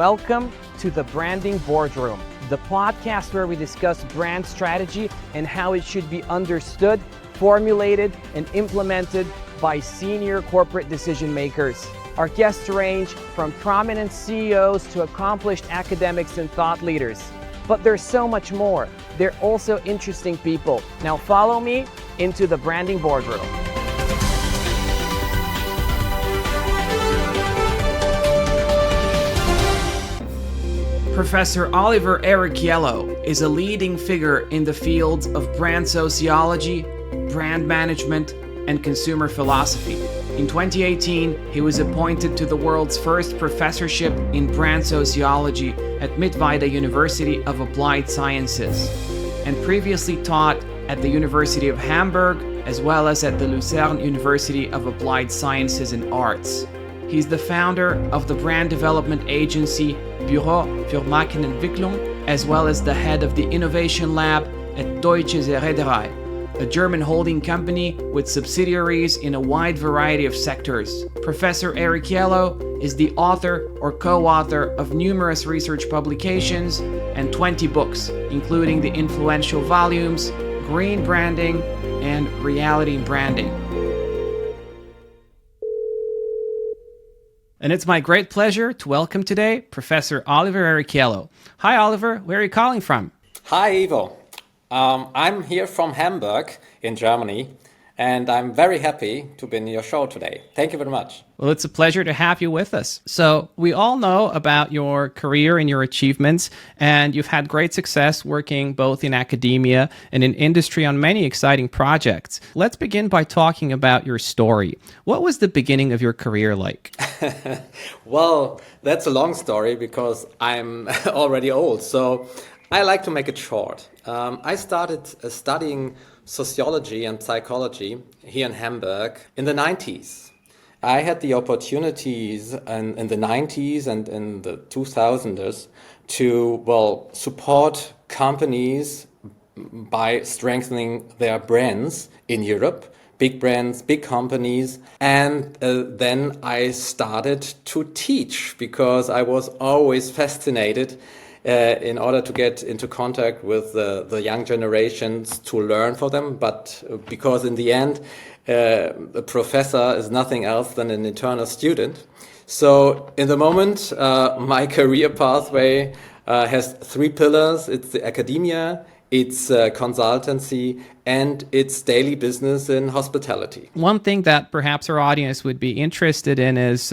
Welcome to the Branding Boardroom, the podcast where we discuss brand strategy and how it should be understood, formulated, and implemented by senior corporate decision makers. Our guests range from prominent CEOs to accomplished academics and thought leaders. But there's so much more. They're also interesting people. Now follow me into the Branding Boardroom. Professor Oliver Errichiello is a leading figure in the fields of brand sociology, brand management, and consumer philosophy. In 2018, he was appointed to the world's first professorship in brand sociology at Mittweida University of Applied Sciences, and previously taught at the University of Hamburg as well as at the Lucerne University of Applied Sciences and Arts. He's the founder of the brand development agency Büro für Markenentwicklung, as well as the head of the innovation lab at Deutsche Seereederei, a German holding company with subsidiaries in a wide variety of sectors. Professor Errichiello is the author or co-author of numerous research publications and 20 books, including the influential volumes Green Branding and Reality Branding. And it's my great pleasure to welcome today Professor Oliver Errichiello. Hi, Oliver. Where are you calling from? Hi, Ivo. I'm here from Hamburg in Germany, and I'm very happy to be in your show today. Thank you very much. Well, it's a pleasure to have you with us. So we all know about your career and your achievements, and you've had great success working both in academia and in industry on many exciting projects. Let's begin by talking about your story. What was the beginning of your career like? Well, that's a long story because I'm already old, so I like to make it short. I started studying sociology and psychology here in Hamburg in the 90s. I had the opportunities in the 90s and in the 2000s to, support companies by strengthening their brands in Europe, big brands, big companies. And then I started to teach because I was always fascinated in order to get into contact with the young generations to learn for them, but because in the end, a professor is nothing else than an eternal student. So in the moment, my career pathway has three pillars. It's the academia, it's consultancy, and it's daily business in hospitality. One thing that perhaps our audience would be interested in is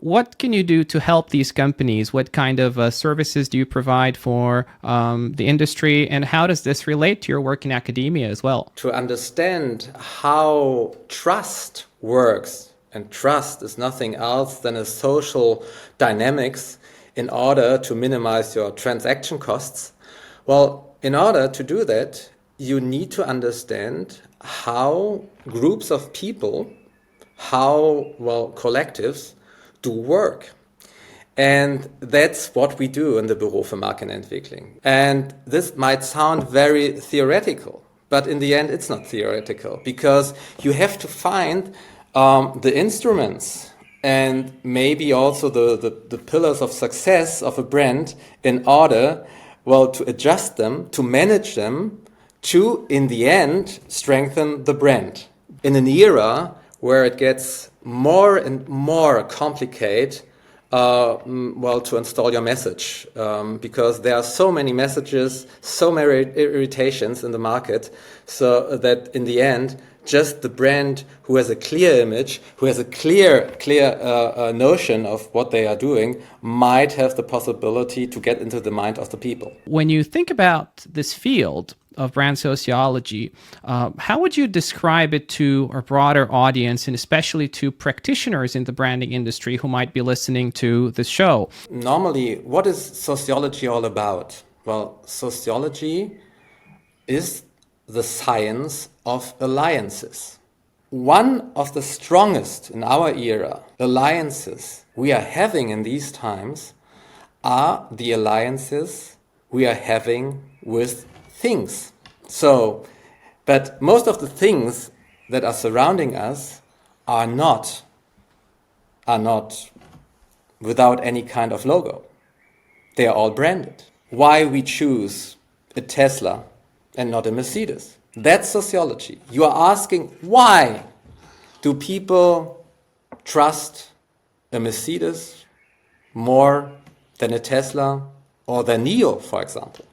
what can you do to help these companies? What kind of services do you provide for the industry, and how does this relate to your work in academia as well? To understand how trust works, and trust is nothing else than a social dynamics in order to minimize your transaction costs. Well, in order to do that, you need to understand how groups of people, collectives do work. And that's what we do in the Büro für Markenentwicklung. And this might sound very theoretical, but in the end it's not theoretical, because you have to find the instruments and maybe also the pillars of success of a brand in order to adjust them, to manage them, to, in the end, strengthen the brand. In an era where it gets more and more complicated, to install your message, because there are so many messages, so many irritations in the market, so that in the end, just the brand who has a clear image, who has a clear notion of what they are doing, might have the possibility to get into the mind of the people. When you think about this field of brand sociology, how would you describe it to a broader audience, and especially to practitioners in the branding industry who might be listening to this show? Normally, what is sociology all about? Well, sociology is the science of alliances. One of the strongest in our era alliances we are having in these times are the alliances we are having with things. But most of the things that are surrounding us are not without any kind of logo. They are all branded. Why we choose a Tesla and not a Mercedes? That's sociology. You are asking, why do people trust a Mercedes more than a Tesla or than NIO, for example?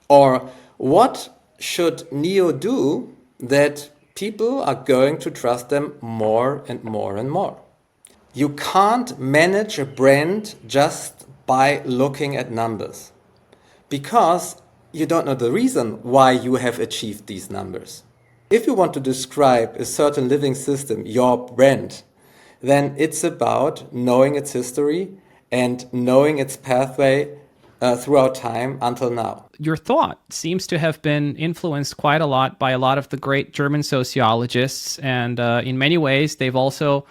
Or what should NIO do that people are going to trust them more and more and more? You can't manage a brand just by looking at numbers, because you don't know the reason why you have achieved these numbers. If you want to describe a certain living system, your brand, then it's about knowing its history and knowing its pathway throughout time until now. Your thought seems to have been influenced quite a lot by a lot of the great German sociologists, and in many ways they've also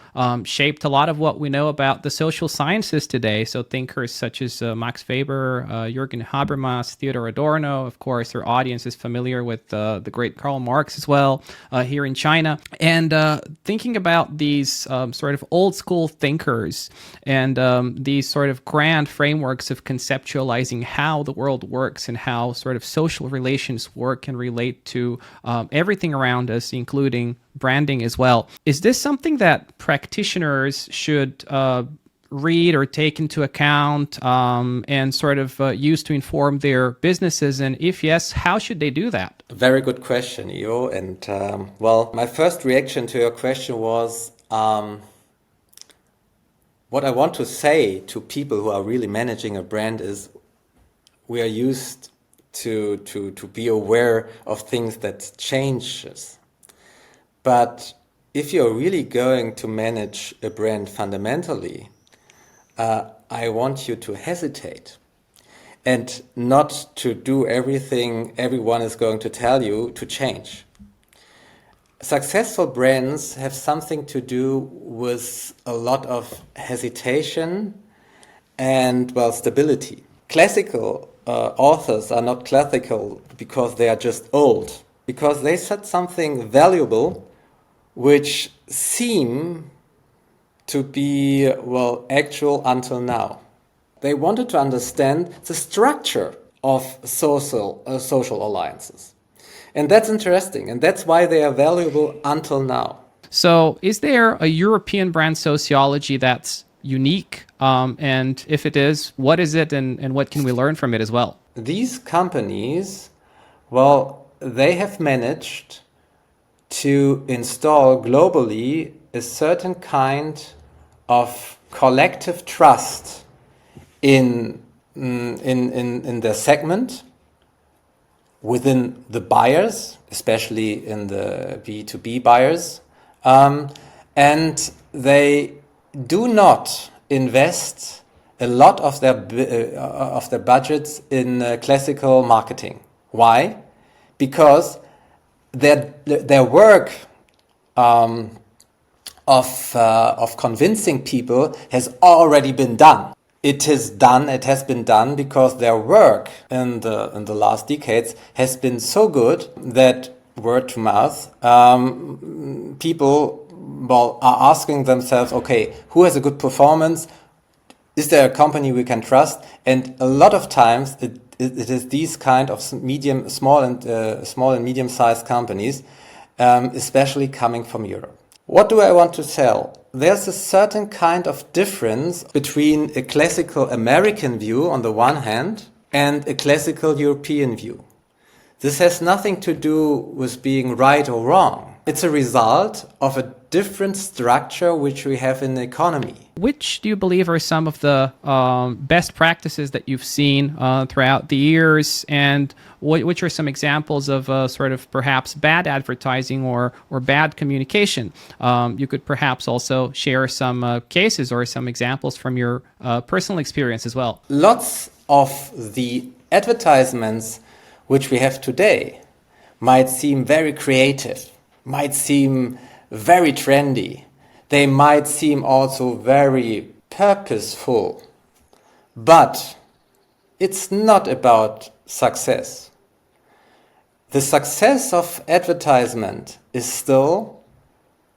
shaped a lot of what we know about the social sciences today. So thinkers such as Max Weber, Jürgen Habermas, Theodor Adorno. Of course, our audience is familiar with the great Karl Marx as well here in China. And thinking about these sort of old school thinkers and these sort of grand frameworks of conceptualizing how the world works and how sort of social relations work and relate to everything around us, including branding as well. Is this something that practitioners should read or take into account and sort of use to inform their businesses? And if yes, how should they do that? Very good question, Ivo. And well, my first reaction to your question was what I want to say to people who are really managing a brand is we are used to be aware of things that changes. But if you're really going to manage a brand fundamentally, I want you to hesitate and not to do everything everyone is going to tell you to change. Successful brands have something to do with a lot of hesitation and, well, stability. Classical authors are not classical because they are just old, because they said something valuable which seem to be, well, actual until now. They wanted to understand the structure of social alliances. And that's interesting, and that's why they are valuable until now. So is there a European brand sociology that's unique? And if it is, what is it and what can we learn from it as well? These companies, well, they have managed to install globally a certain kind of collective trust in their segment, within the buyers, especially in the B2B buyers, and they do not invest a lot of their budgets in classical marketing. Why? Because their work of convincing people has already been done. It has been done because their work in the last decades has been so good that word to mouth, people, well, are asking themselves, okay, who has a good performance? Is there a company we can trust? And a lot of times it is these kind of small and medium-sized companies, especially coming from Europe. What do I want to tell? There's a certain kind of difference between a classical American view on the one hand and a classical European view. This has nothing to do with being right or wrong. It's a result of a different structure which we have in the economy. Which do you believe are some of the best practices that you've seen throughout the years, and which are some examples of sort of perhaps bad advertising or bad communication? You could perhaps also share some cases or some examples from your personal experience as well. Lots of the advertisements which we have today might seem very creative, might seem very trendy. They might seem also very purposeful, but it's not about success. The success of advertisement is still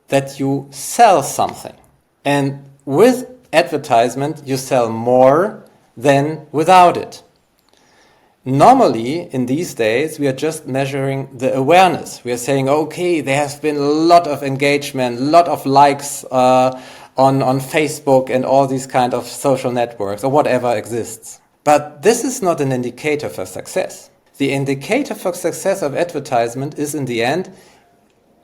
that you sell something. And with advertisement, you sell more than without it. Normally, in these days, we are just measuring the awareness. We are saying, okay, there has been a lot of engagement, a lot of likes on Facebook and all these kind of social networks or whatever exists. But this is not an indicator for success. The indicator for success of advertisement is, in the end,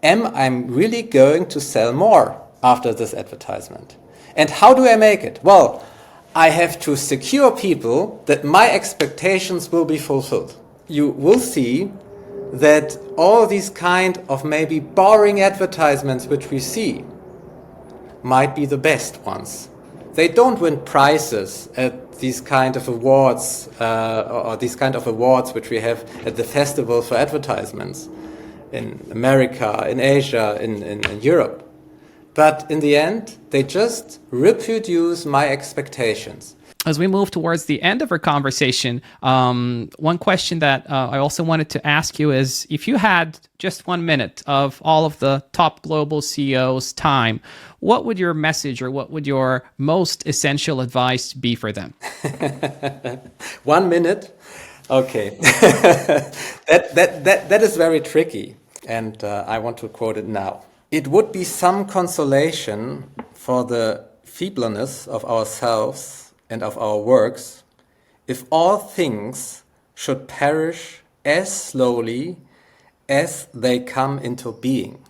am I really going to sell more after this advertisement? And how do I make it? Well, I have to secure people that my expectations will be fulfilled. You will see that all these kind of maybe boring advertisements which we see might be the best ones. They don't win prizes at these kind of awards or these kind of awards which we have at the festival for advertisements in America, in Asia, in Europe. But in the end, they just reproduce my expectations. As we move towards the end of our conversation, one question that I also wanted to ask you is, if you had just 1 minute of all of the top global CEOs' time, what would your message or what would your most essential advice be for them? 1 minute? Okay. that is very tricky, and I want to quote it now. It would be some consolation for the feebleness of ourselves and of our works if all things should perish as slowly as they come into being.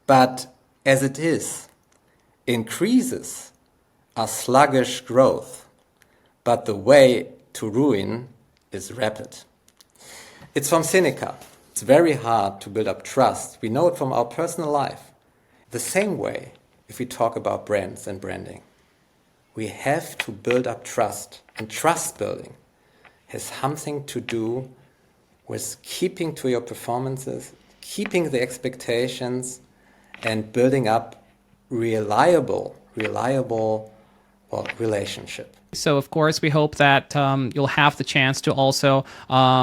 But as it is, increases are sluggish growth, but the way to ruin is rapid. It's from Seneca. It's very hard to build up trust. We know it from our personal life. The same way, if we talk about brands and branding, we have to build up trust. And trust building has something to do with keeping to your performances, keeping the expectations, and building up reliable relationship. So, of course, we hope that you'll have the chance to also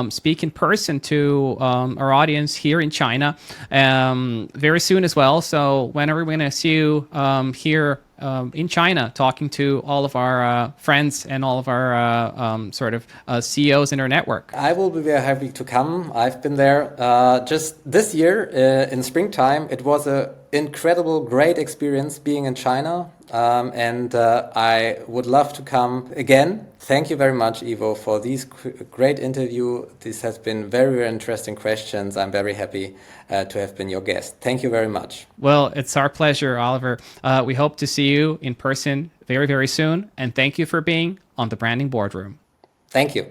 speak in person to our audience here in China very soon as well. So whenever we're going to see you here in China, talking to all of our friends and all of our CEOs in our network. I will be very happy to come. I've been there just this year in springtime. It was an incredible, great experience being in China. And I would love to come again. Thank you very much, Ivo, for this great interview. This has been very, very interesting questions. I'm very happy to have been your guest. Thank you very much. Well, it's our pleasure, Oliver. We hope to see you in person very, very soon. And thank you for being on the Branding Boardroom. Thank you.